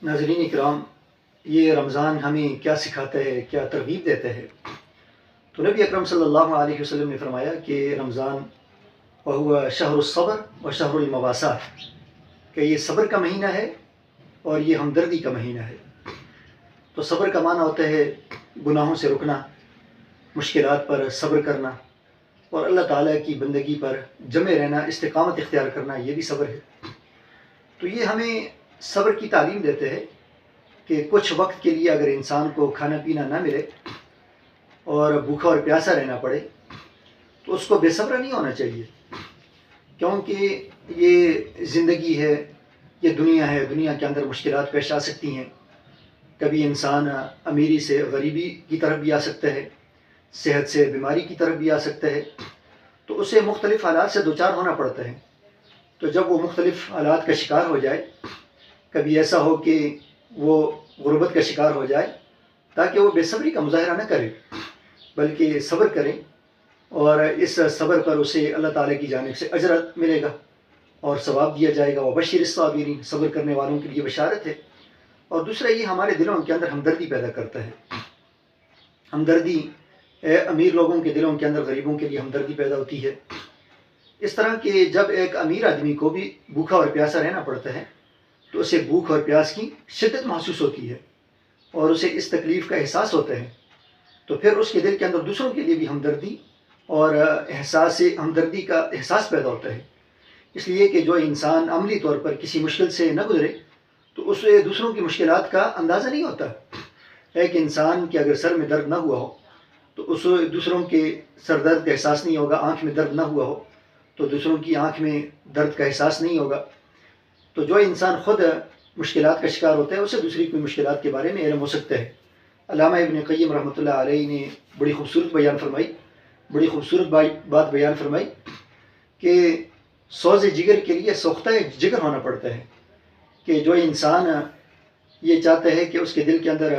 ناظرین اکرام، یہ رمضان ہمیں کیا سکھاتا ہے، کیا ترغیب دیتا ہے؟ تو نبی اکرم صلی اللہ علیہ وسلم نے فرمایا کہ رمضان وہو شہر الصبر و شہر المواسات، کہ یہ صبر کا مہینہ ہے اور یہ ہمدردی کا مہینہ ہے۔ تو صبر کا معنی ہوتا ہے گناہوں سے رکنا، مشکلات پر صبر کرنا، اور اللہ تعالیٰ کی بندگی پر جمے رہنا، استقامت اختیار کرنا، یہ بھی صبر ہے۔ تو یہ ہمیں صبر کی تعلیم دیتے ہیں کہ کچھ وقت کے لیے اگر انسان کو کھانا پینا نہ ملے اور بھوکا اور پیاسا رہنا پڑے تو اس کو بے صبر نہیں ہونا چاہیے، کیونکہ یہ زندگی ہے، یہ دنیا ہے، دنیا کے اندر مشکلات پیش آ سکتی ہیں۔ کبھی انسان امیری سے غریبی کی طرف بھی آ سکتا ہے، صحت سے بیماری کی طرف بھی آ سکتا ہے، تو اسے مختلف حالات سے دوچار ہونا پڑتا ہے۔ تو جب وہ مختلف حالات کا شکار ہو جائے، کبھی ایسا ہو کہ وہ غربت کا شکار ہو جائے، تاکہ وہ بے صبری کا مظاہرہ نہ کرے بلکہ صبر کرے، اور اس صبر پر اسے اللہ تعالیٰ کی جانب سے اجر ملے گا اور ثواب دیا جائے گا۔ وبشر الصابرین، صبر کرنے والوں کے لیے بشارت ہے۔ اور دوسرا، یہ ہمارے دلوں کے اندر ہمدردی پیدا کرتا ہے۔ ہمدردی امیر لوگوں کے دلوں کے اندر غریبوں کے لیے ہمدردی پیدا ہوتی ہے، اس طرح کہ جب ایک امیر آدمی کو بھی بھوکا اور پیاسا رہنا پڑتا ہے تو اسے بھوک اور پیاس کی شدت محسوس ہوتی ہے اور اسے اس تکلیف کا احساس ہوتا ہے، تو پھر اس کے دل کے اندر دوسروں کے لیے بھی ہمدردی اور ہمدردی کا احساس پیدا ہوتا ہے۔ اس لیے کہ جو انسان عملی طور پر کسی مشکل سے نہ گزرے تو اسے دوسروں کی مشکلات کا اندازہ نہیں ہوتا۔ ایک انسان کے اگر سر میں درد نہ ہوا ہو تو اسے دوسروں کے سر درد کا احساس نہیں ہوگا، آنکھ میں درد نہ ہوا ہو تو دوسروں کی آنکھ میں درد کا احساس نہیں ہوگا۔ تو جو انسان خود مشکلات کا شکار ہوتا ہے اسے دوسری کوئی مشکلات کے بارے میں علم ہو سکتا ہے۔ علامہ ابن قیم رحمۃ اللہ علیہ نے بڑی خوبصورت بات بیان فرمائی کہ سوز جگر کے لیے سوختہ جگر ہونا پڑتا ہے، کہ جو انسان یہ چاہتا ہے کہ اس کے دل کے اندر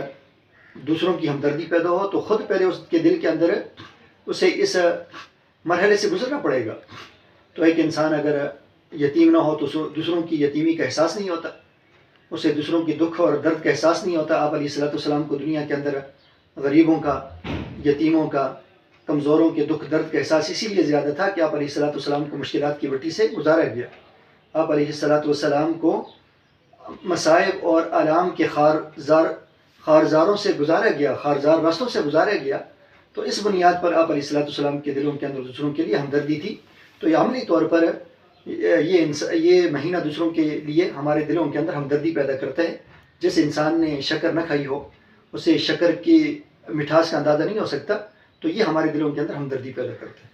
دوسروں کی ہمدردی پیدا ہو تو خود پہلے اس کے دل کے اندر اسے اس مرحلے سے گزرنا پڑے گا۔ تو ایک انسان اگر یتیم نہ ہو تو دوسروں کی یتیمی کا احساس نہیں ہوتا، اسے دوسروں کی دکھ اور درد کا احساس نہیں ہوتا۔ آپ علیہ السلام کو دنیا کے اندر غریبوں کا، یتیموں کا، کمزوروں کے دکھ درد کا احساس اسی لیے زیادہ تھا کہ آپ علیہ السلام کو مشکلات کی وٹی سے گزارا گیا۔ آپ علیہ السلام کو مصائب اور آلام کے خارزاروں سے گزارا گیا، خارزار راستوں سے گزارا گیا۔ تو اس بنیاد پر آپ علیہ السلام کے دلوں کے اندر دوسروں کے لیے ہمدردی تھی۔ تو یہ عملی طور پر یہ مہینہ دوسروں کے لیے ہمارے دلوں کے اندر ہمدردی پیدا کرتا ہے۔ جس انسان نے شکر نہ کھائی ہو اسے شکر کی مٹھاس کا اندازہ نہیں ہو سکتا، تو یہ ہمارے دلوں کے اندر ہمدردی پیدا کرتا ہے۔